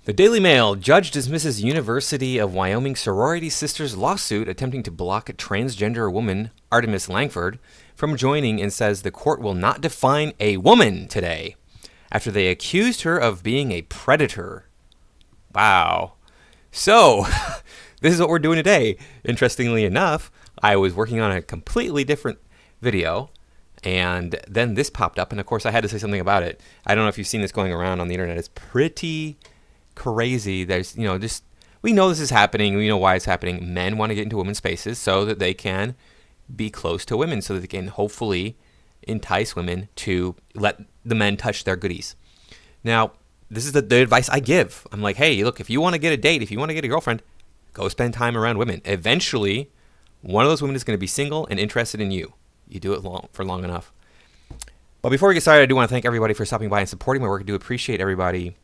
The Daily Mail: judge dismisses University of Wyoming sorority sisters lawsuit attempting to block transgender woman Artemis Langford from joining, and says the court will not define a woman today after they accused her of being a predator. Wow. So, this is what we're doing today. Interestingly enough, I was working on a completely different video, and then this popped up, and of course I had to say something about it. I don't know if you've seen this going around on the internet. It's pretty crazy. There's, just, we know this is happening. We know why it's happening. Men want to get into women's spaces so that they can be close to women, so that they can hopefully entice women to let the men touch their goodies. Now, this is the advice I give. I'm like, hey, look, if you want to get a date, if you want to get a girlfriend, go spend time around women. Eventually, one of those women is going to be single and interested in you. You do it for long enough. But before we get started, I do want to thank everybody for stopping by and supporting my work. I do appreciate everybody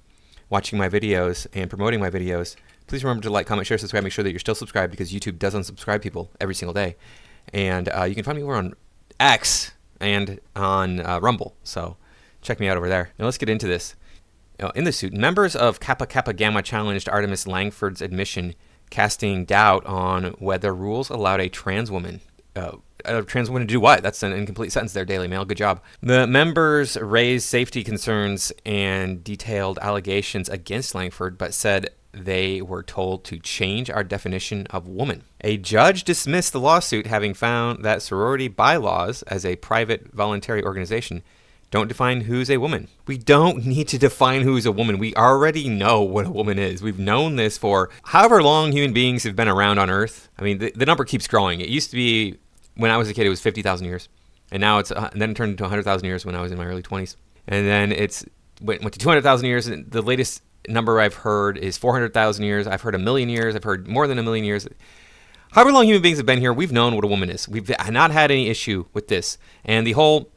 watching my videos and promoting my videos. Please remember to like, comment, share, subscribe. Make sure that you're still subscribed, because YouTube does unsubscribe people every single day. And you can find me over on X and on Rumble. So check me out over there. Now let's get into this. In the suit, members of Kappa Kappa Gamma challenged Artemis Langford's admission, casting doubt on whether rules allowed a trans woman to do what? That's an incomplete sentence there, Daily Mail. Good job. The members raised safety concerns and detailed allegations against Langford, but said they were told to change our definition of woman. A judge dismissed the lawsuit, having found that sorority bylaws, as a private voluntary organization, don't define who's a woman. We don't need to define who's a woman. We already know what a woman is. We've known this for however long human beings have been around on Earth. I mean, the number keeps growing. It used to be, when I was a kid, it was 50,000 years. And now and then it turned into 100,000 years when I was in my early 20s. And then it went to 200,000 years. And the latest number I've heard is 400,000 years. I've heard 1 million years. I've heard more than 1 million years. However long human beings have been here, we've known what a woman is. We've not had any issue with this. And the whole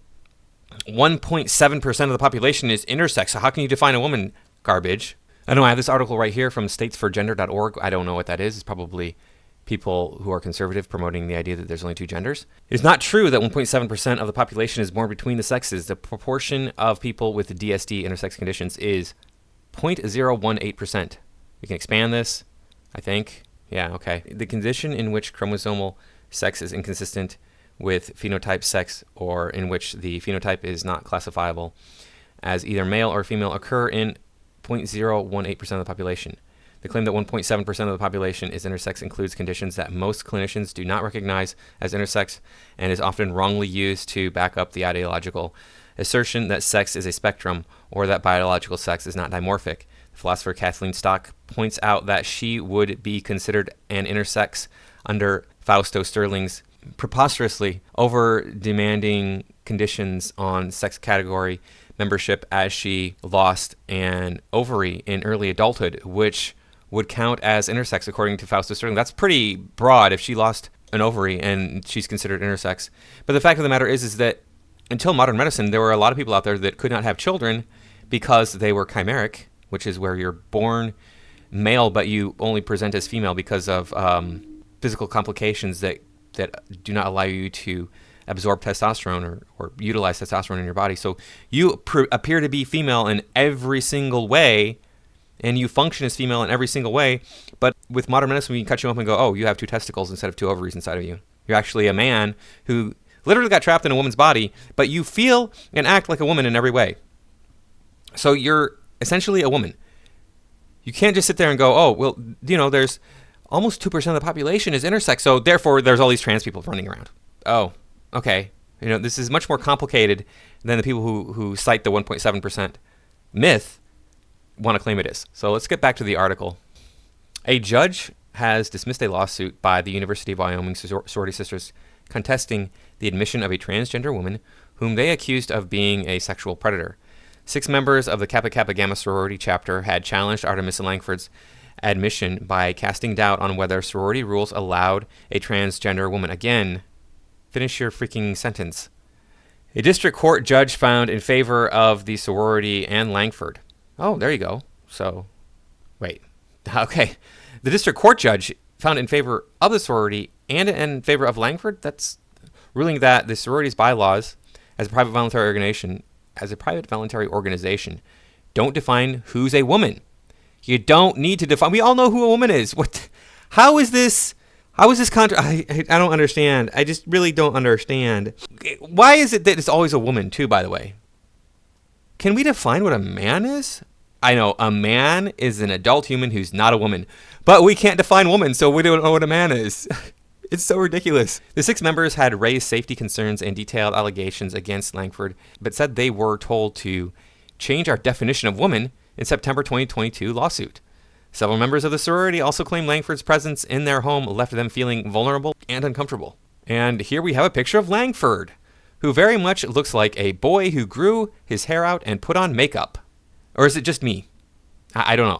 1.7% of the population is intersex. So how can you define a woman? Garbage. I know I have this article right here from statesforgender.org. I don't know what that is. It's probably people who are conservative promoting the idea that there's only two genders. It is not true that 1.7% of the population is born between the sexes. The proportion of people with DSD intersex conditions is 0.018%. We can expand this, I think. Yeah, okay. The condition in which chromosomal sex is inconsistent with phenotype sex, or in which the phenotype is not classifiable as either male or female, occur in 0.018% of the population. The claim that 1.7% of the population is intersex includes conditions that most clinicians do not recognize as intersex, and is often wrongly used to back up the ideological assertion that sex is a spectrum, or that biological sex is not dimorphic. The philosopher Kathleen Stock points out that she would be considered an intersex under Fausto Sterling's preposterously over-demanding conditions on sex category membership, as she lost an ovary in early adulthood, which would count as intersex according to Fausto Sterling. That's pretty broad if she lost an ovary and she's considered intersex. But the fact of the matter is that until modern medicine, there were a lot of people out there that could not have children because they were chimeric, which is where you're born male but you only present as female because of physical complications that do not allow you to absorb testosterone or utilize testosterone in your body. So you appear to be female in every single way, and you function as female in every single way. But with modern medicine, we can cut you up and go, oh, you have 2 testicles instead of 2 ovaries inside of you. You're actually a man who literally got trapped in a woman's body, but you feel and act like a woman in every way. So you're essentially a woman. You can't just sit there and go, oh, well, there's almost 2% of the population is intersex, so therefore there's all these trans people running around. Oh, okay. This is much more complicated than the people who cite the 1.7% myth want to claim it is. So let's get back to the article. A judge has dismissed a lawsuit by the University of Wyoming sorority sisters contesting the admission of a transgender woman whom they accused of being a sexual predator. 6 members of the Kappa Kappa Gamma sorority chapter had challenged Artemis Langford's admission by casting doubt on whether sorority rules allowed a transgender woman. Again, finish your freaking sentence. A district court judge found in favor of the sorority and Langford. Oh, there you go. So, wait. Okay. The district court judge found in favor of the sorority and in favor of Langford. That's ruling that the sorority's bylaws as a private voluntary organization don't define who's a woman. You don't need to define. We all know who a woman is. What? How is this? How is this I don't understand. I just really don't understand. Why is it that it's always a woman too, by the way? Can we define what a man is? I know a man is an adult human who's not a woman, but we can't define woman, so we don't know what a man is. It's so ridiculous. The 6 members had raised safety concerns and detailed allegations against Langford, but said they were told to change our definition of woman in September 2022 lawsuit. Several members of the sorority also claim Langford's presence in their home left them feeling vulnerable and uncomfortable. And here we have a picture of Langford, who very much looks like a boy who grew his hair out and put on makeup. Or is it just me? I don't know.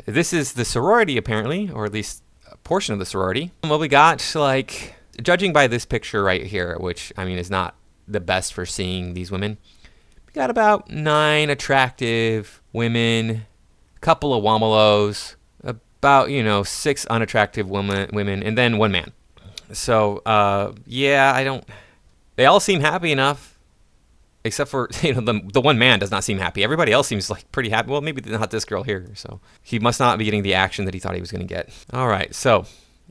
This is the sorority, apparently, or at least a portion of the sorority. Well, we got, like, judging by this picture right here, which, I mean, is not the best for seeing these women, we got about 9 attractive women, a couple of womalos, about, 6 unattractive women, and then 1 man. So, yeah, they all seem happy enough. Except for, the 1 man does not seem happy. Everybody else seems like pretty happy. Well, maybe not this girl here. So he must not be getting the action that he thought he was going to get. All right. So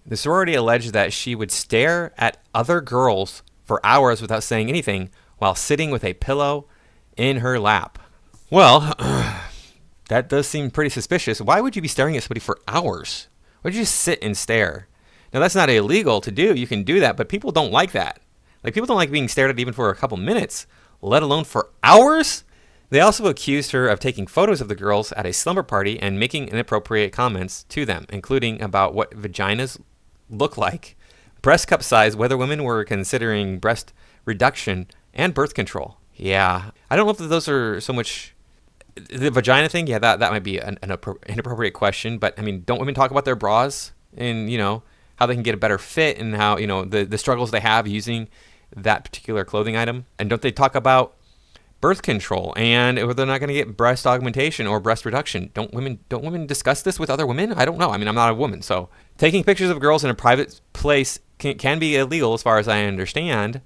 the sorority alleged that she would stare at other girls for hours without saying anything while sitting with a pillow in her lap. Well, that does seem pretty suspicious. Why would you be staring at somebody for hours? Why would you just sit and stare? Now, that's not illegal to do. You can do that, but people don't like that. Like, people don't like being stared at even for a couple minutes, let alone for hours. They also accused her of taking photos of the girls at a slumber party and making inappropriate comments to them, including about what vaginas look like, breast cup size, whether women were considering breast reduction, and birth control. Yeah, I don't know if those are so much the vagina thing. Yeah, that might be an inappropriate question, but I mean, don't women talk about their bras and how they can get a better fit and how the struggles they have using that particular clothing item? And don't they talk about birth control and whether they're not going to get breast augmentation or breast reduction? Don't women discuss this with other women? I don't know. I mean, I'm not a woman, so taking pictures of girls in a private place can be illegal as far as I understand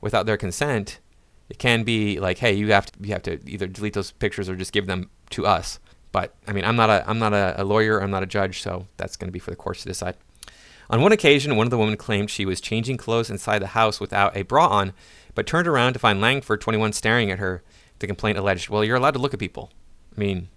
without their consent. It can be like, hey, you have to either delete those pictures or just give them to us. But I mean, I'm not a lawyer, I'm not a judge, so that's going to be for the courts to decide. On one occasion, one of the women claimed she was changing clothes inside the house without a bra on, but turned around to find Langford, 21, staring at her. The complaint alleged, well, you're allowed to look at people. I mean,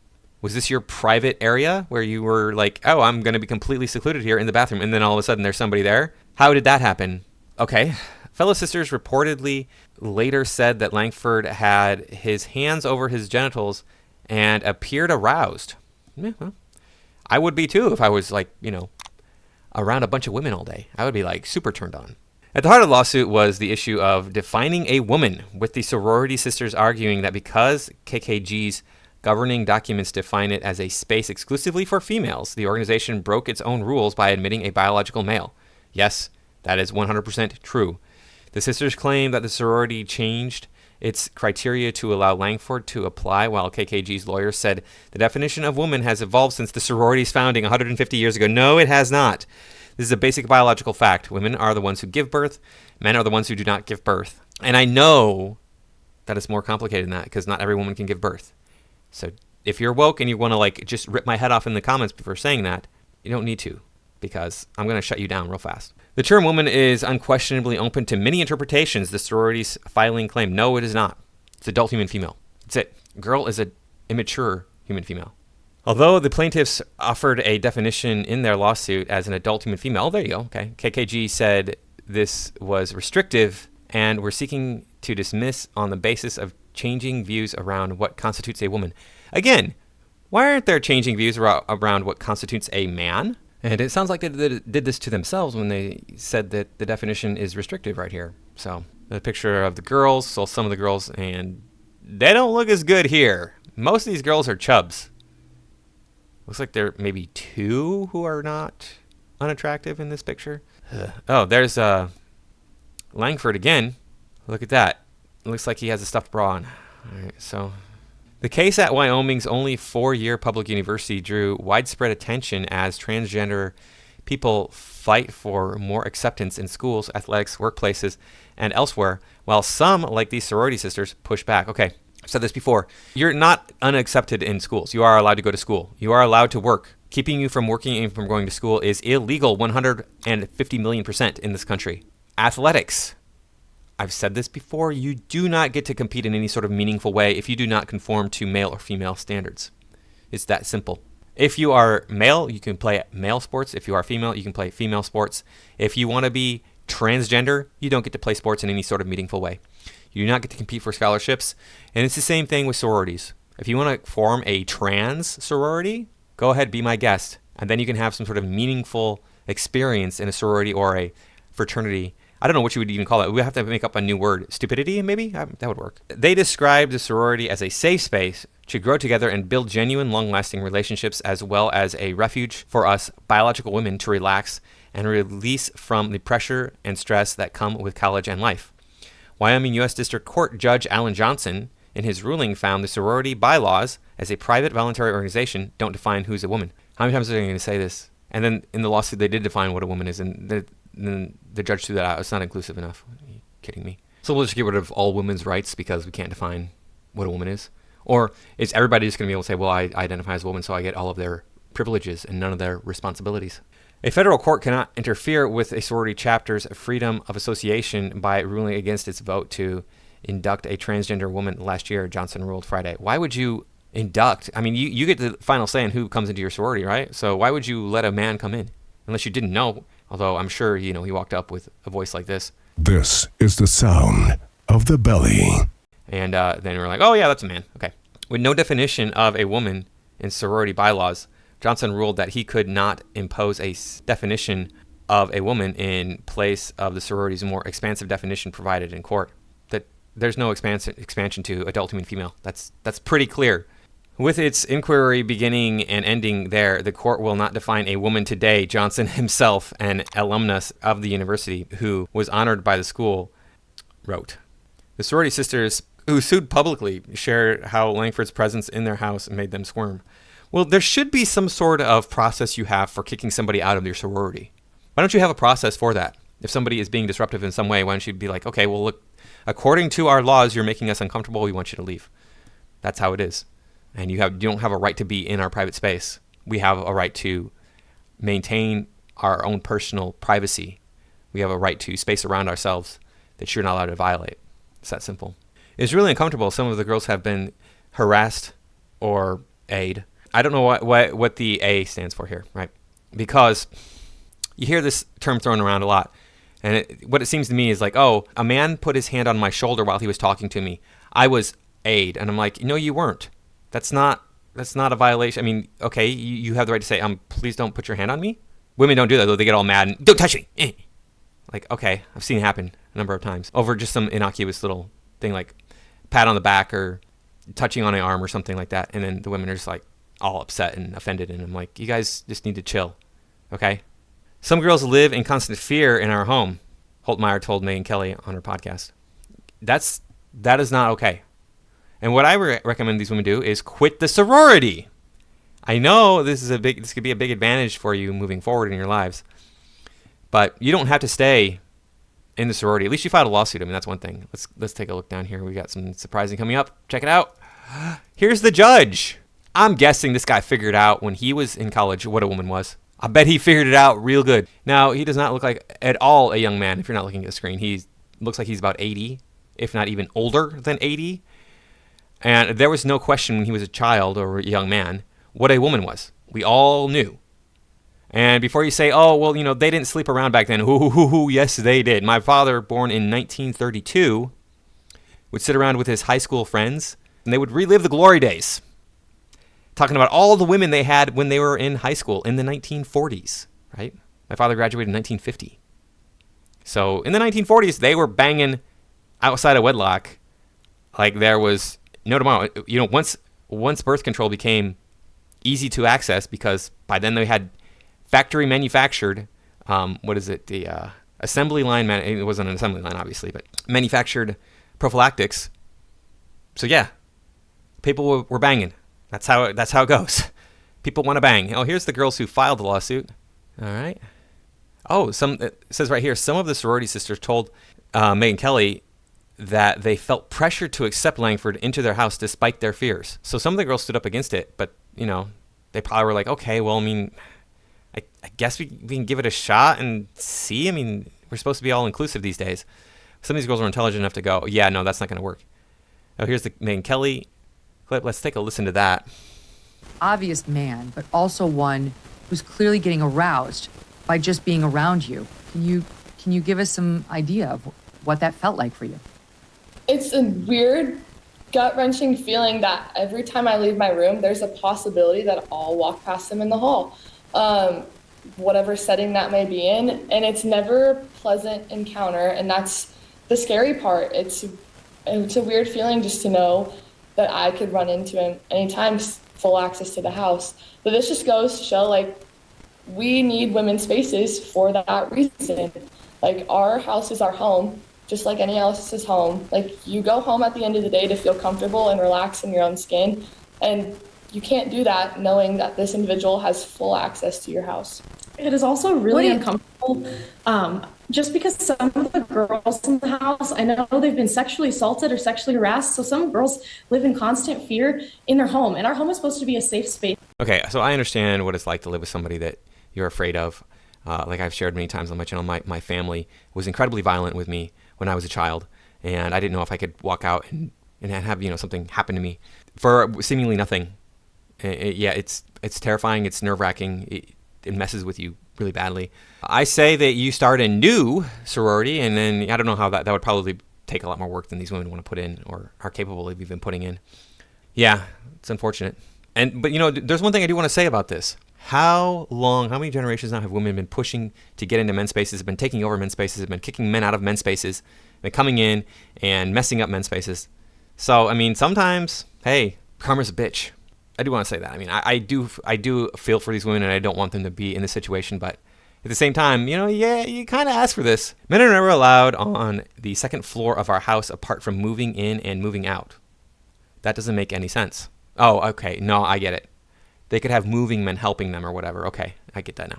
was this your private area where you were like, oh, I'm going to be completely secluded here in the bathroom, and then all of a sudden there's somebody there? How did that happen? Okay. Fellow sisters reportedly later said that Langford had his hands over his genitals and appeared aroused. Yeah, well, I would be too if I was like, around a bunch of women all day. I would be like super turned on. At the heart of the lawsuit was the issue of defining a woman, with the sorority sisters arguing that because KKG's governing documents define it as a space exclusively for females, the organization broke its own rules by admitting a biological male. Yes, that is 100% true. The sisters claim that the sorority changed its criteria to allow Langford to apply, while KKG's lawyers said the definition of woman has evolved since the sorority's founding 150 years ago. No, it has not. This is a basic biological fact. Women are the ones who give birth. Men are the ones who do not give birth. And I know that it's more complicated than that because not every woman can give birth. So if you're woke and you want to just rip my head off in the comments before saying that, you don't need to, because I'm going to shut you down real fast. The term woman is unquestionably open to many interpretations. The sorority's filing claim, no, it is not. It's adult human female. That's it. Girl is an immature human female. Although the plaintiffs offered a definition in their lawsuit as an adult human female, oh, there you go, okay. KKG said this was restrictive and were seeking to dismiss on the basis of changing views around what constitutes a woman. Again, why aren't there changing views around what constitutes a man? And it sounds like they did this to themselves when they said that the definition is restrictive right here. So the picture of the girls, so some of the girls, and they don't look as good here. Most of these girls are chubs. Looks like there may be 2 who are not unattractive in this picture. Oh, there's Langford again. Look at that. It looks like he has a stuffed bra on. All right, so the case at Wyoming's only 4-year public university drew widespread attention as transgender people fight for more acceptance in schools, athletics, workplaces, and elsewhere, while some, like these sorority sisters, push back. Okay, I've said this before. You're not unaccepted in schools. You are allowed to go to school. You are allowed to work. Keeping you from working and from going to school is illegal 150 million% in this country. Athletics. I've said this before. You do not get to compete in any sort of meaningful way if you do not conform to male or female standards. It's that simple. If you are male, you can play male sports. If you are female, you can play female sports. If you want to be transgender, you don't get to play sports in any sort of meaningful way. You do not get to compete for scholarships. And it's the same thing with sororities. If you want to form a trans sorority, go ahead, be my guest. And then you can have some sort of meaningful experience in a sorority or a fraternity. I don't know what you would even call it. We have to make up a new word. Stupidity, maybe? That would work. They described the sorority as a safe space to grow together and build genuine, long-lasting relationships, as well as a refuge for us biological women to relax and release from the pressure and stress that come with college and life. Wyoming U.S. District Court Judge Alan Johnson, in his ruling, found the sorority bylaws as a private voluntary organization don't define who's a woman. How many times are they going to say this? And then in the lawsuit, they did define what a woman is, and then the judge threw that out. It's not inclusive enough. Are you kidding me? So we'll just get rid of all women's rights because we can't define what a woman is? Or is everybody just going to be able to say, well, I identify as a woman, so I get all of their privileges and none of their responsibilities? A federal court cannot interfere with a sorority chapter's freedom of association by ruling against its vote to induct a transgender woman last year, Johnson ruled Friday. Why would you induct? I mean, you get the final say in who comes into your sorority, right? So why would you let a man come in? Unless you didn't know. Although I'm sure, he walked up with a voice like this. This is the sound of the belly. And then we're like, oh, yeah, that's a man. Okay. With no definition of a woman in sorority bylaws, Johnson ruled that he could not impose a definition of a woman in place of the sorority's more expansive definition provided in court. That there's no expansion to adult human female. That's pretty clear. With its inquiry beginning and ending there, the court will not define a woman today. Johnson himself, an alumnus of the university who was honored by the school, wrote. The sorority sisters who sued publicly shared how Langford's presence in their house made them squirm. Well, there should be some sort of process you have for kicking somebody out of your sorority. Why don't you have a process for that? If somebody is being disruptive in some way, why don't you be like, okay, well, look, according to our laws, you're making us uncomfortable. We want you to leave. That's how it is. And you don't have a right to be in our private space. We have a right to maintain our own personal privacy. We have a right to space around ourselves that you're not allowed to violate. It's that simple. It's really uncomfortable. Some of the girls have been harassed or A'd. I don't know what the A stands for here, right? Because you hear this term thrown around a lot. And what it seems to me is like, oh, a man put his hand on my shoulder while he was talking to me. I was A'd. And I'm like, no, you weren't. That's not a violation. I mean, okay, you have the right to say, please don't put your hand on me. Women don't do that, though. They get all mad and, don't touch me. Like, okay, I've seen it happen a number of times over just some innocuous little thing like pat on the back or touching on an arm or something like that. And then the women are just like all upset and offended. And I'm like, you guys just need to chill, okay? Some girls live in constant fear in our home, Holtmeyer told Megyn Kelly on her podcast. That is not okay. And what I recommend these women do is quit the sorority. I know this could be a big advantage for you moving forward in your lives, but you don't have to stay in the sorority. At least you filed a lawsuit. I mean, that's one thing. Let's take a look down here. We got some surprising coming up. Check it out. Here's the judge. I'm guessing this guy figured out when he was in college what a woman was. I bet he figured it out real good. Now, he does not look like at all a young man if you're not looking at the screen. He looks like he's about 80, if not even older than 80. And there was no question when he was a child or a young man what a woman was. We all knew. And before you say, oh, well, they didn't sleep around back then. Yes, they did. My father, born in 1932, would sit around with his high school friends, and they would relive the glory days, talking about all the women they had when they were in high school in the 1940s, right? My father graduated in 1950. So in the 1940s, they were banging outside of wedlock like there was no tomorrow. Once birth control became easy to access, because by then they had factory manufactured, the assembly line, it wasn't an assembly line obviously, but manufactured prophylactics. So yeah, people were banging. That's how it goes. People want to bang. Oh, here's the girls who filed the lawsuit. All right. Oh, it says right here, some of the sorority sisters told Megyn Kelly that they felt pressure to accept Langford into their house despite their fears. So some of the girls stood up against it, but, they probably were like, okay, well, I guess we can give it a shot and see. We're supposed to be all inclusive these days. Some of these girls were intelligent enough to go, yeah, no, that's not going to work. Oh, here's the Megan Kelly clip. Let's take a listen to that. Obvious man, but also one who's clearly getting aroused by just being around you. Can you give us some idea of what that felt like for you? It's a weird, gut-wrenching feeling that every time I leave my room, there's a possibility that I'll walk past him in the hall, whatever setting that may be in. And it's never a pleasant encounter, and that's the scary part. It's a weird feeling just to know that I could run into him anytime, full access to the house. But this just goes to show, we need women's spaces for that reason. Our house is our home, just like any else's home. You go home at the end of the day to feel comfortable and relax in your own skin. And you can't do that knowing that this individual has full access to your house. It is also really uncomfortable, just because some of the girls in the house, I know they've been sexually assaulted or sexually harassed. So some girls live in constant fear in their home. And our home is supposed to be a safe space. Okay, so I understand what it's like to live with somebody that you're afraid of. Like I've shared many times on my channel, my family was incredibly violent with me when I was a child, and I didn't know if I could walk out and have something happen to me for seemingly nothing. It's terrifying. It's nerve-wracking. It messes with you really badly. I say that you start a new sorority, and then I don't know how that would probably take a lot more work than these women want to put in or are capable of even putting in. Yeah, it's unfortunate. But there's one thing I do want to say about this. How many generations now have women been pushing to get into men's spaces, have been taking over men's spaces, have been kicking men out of men's spaces, been coming in and messing up men's spaces? So, sometimes, hey, karma's a bitch. I do want to say that. I do feel for these women, and I don't want them to be in this situation, but at the same time, you kind of ask for this. Men are never allowed on the second floor of our house apart from moving in and moving out. That doesn't make any sense. Oh, okay. No, I get it. They could have moving men helping them or whatever. Okay, I get that now.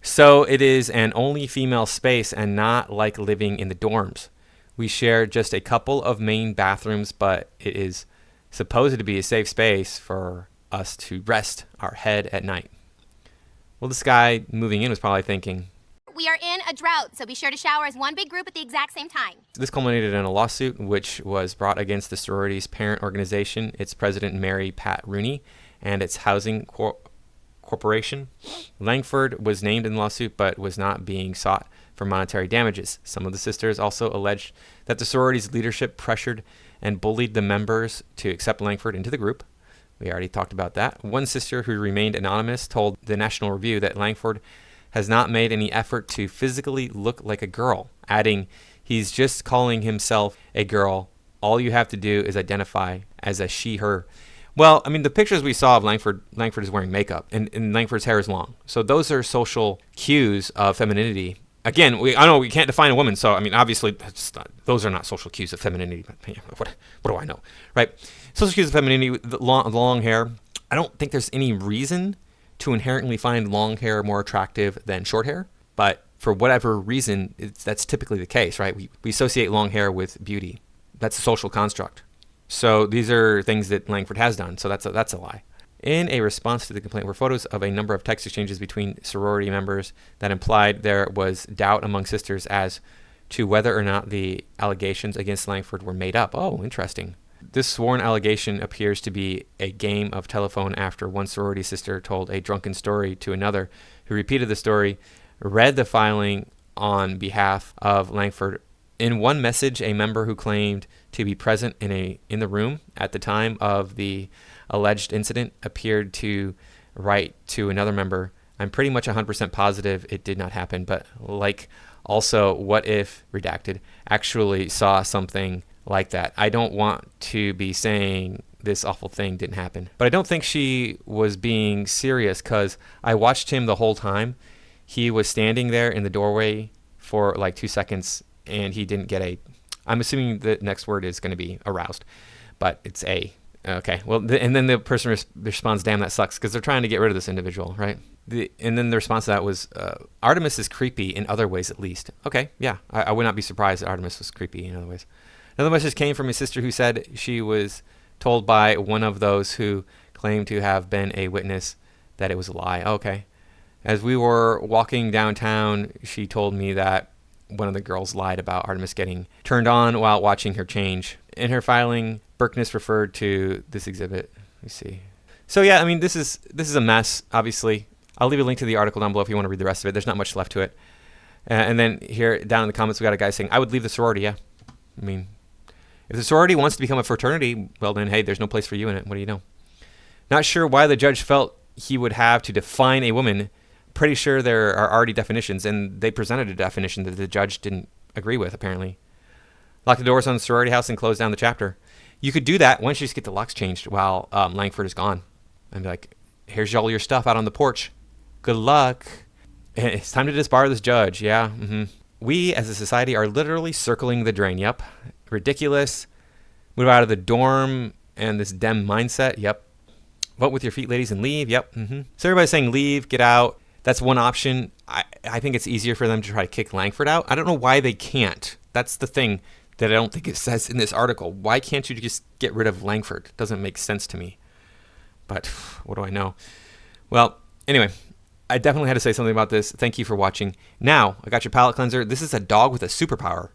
So it is an only female space and not like living in the dorms. We share just a couple of main bathrooms, but it is supposed to be a safe space for us to rest our head at night. Well, this guy moving in was probably thinking, we are in a drought, so be sure to shower as one big group at the exact same time. This culminated in a lawsuit which was brought against the sorority's parent organization, its president Mary Pat Rooney, and its housing corporation. Langford was named in the lawsuit but was not being sought for monetary damages. Some of the sisters also alleged that the sorority's leadership pressured and bullied the members to accept Langford into the group. We already talked about that. One sister who remained anonymous told the National Review that Langford has not made any effort to physically look like a girl, adding, he's just calling himself a girl. All you have to do is identify as a she, her. Well, the pictures we saw of Langford is wearing makeup, and Langford's hair is long. So those are social cues of femininity. Again, I know we can't define a woman, so obviously those are not social cues of femininity. But what do I know, right? Social cues of femininity, the long hair. I don't think there's any reason to inherently find long hair more attractive than short hair, but for whatever reason, that's typically the case, right? We associate long hair with beauty. That's a social construct. So these are things that Langford has done, so that's a lie. In a response to the complaint were photos of a number of text exchanges between sorority members that implied there was doubt among sisters as to whether or not the allegations against Langford were made up. Oh, interesting. This sworn allegation appears to be a game of telephone after one sorority sister told a drunken story to another who repeated the story, read the filing on behalf of Langford. In one message, a member who claimed to be present in the room at the time of the alleged incident appeared to write to another member, I'm pretty much 100% positive it did not happen, but also, what if, redacted, actually saw something like that. I don't want to be saying this awful thing didn't happen, but I don't think she was being serious because I watched him the whole time. He was standing there in the doorway for 2 seconds, and he didn't get I'm assuming the next word is going to be aroused, but it's Okay, well, and then the person responds, damn, that sucks, because they're trying to get rid of this individual, right? And then the response to that was, Artemis is creepy in other ways at least. Okay, yeah, I would not be surprised that Artemis was creepy in other ways. Another message came from a sister who said she was told by one of those who claimed to have been a witness that it was a lie. Okay. As we were walking downtown, she told me that one of the girls lied about Artemis getting turned on while watching her change. In her filing, Berkness referred to this exhibit. Let me see. So yeah, I mean, this is a mess, obviously. I'll leave a link to the article down below if you want to read the rest of it. There's not much left to it. And then here down in the comments, we got a guy saying, I would leave the sorority, yeah. I mean, if the sorority wants to become a fraternity, well then, hey, there's no place for you in it. What do you know? Not sure why the judge felt he would have to define a woman. Pretty sure there are already definitions, and they presented a definition that the judge didn't agree with, apparently. Lock the doors on the sorority house and close down the chapter. You could do that once you just get the locks changed while Langford is gone. And be like, here's all your stuff out on the porch. Good luck. And it's time to disbar this judge. Yeah. Mm-hmm. We, as a society, are literally circling the drain. Yep. Ridiculous. Move out of the dorm and this dem mindset. Yep. Vote with your feet, ladies, and leave. Yep. Mm-hmm. So everybody's saying leave, get out. That's one option. I think it's easier for them to try to kick Langford out. I don't know why they can't. That's the thing that I don't think it says in this article. Why can't you just get rid of Langford? It doesn't make sense to me. But what do I know? Well, anyway, I definitely had to say something about this. Thank you for watching. Now, I got your palate cleanser. This is a dog with a superpower.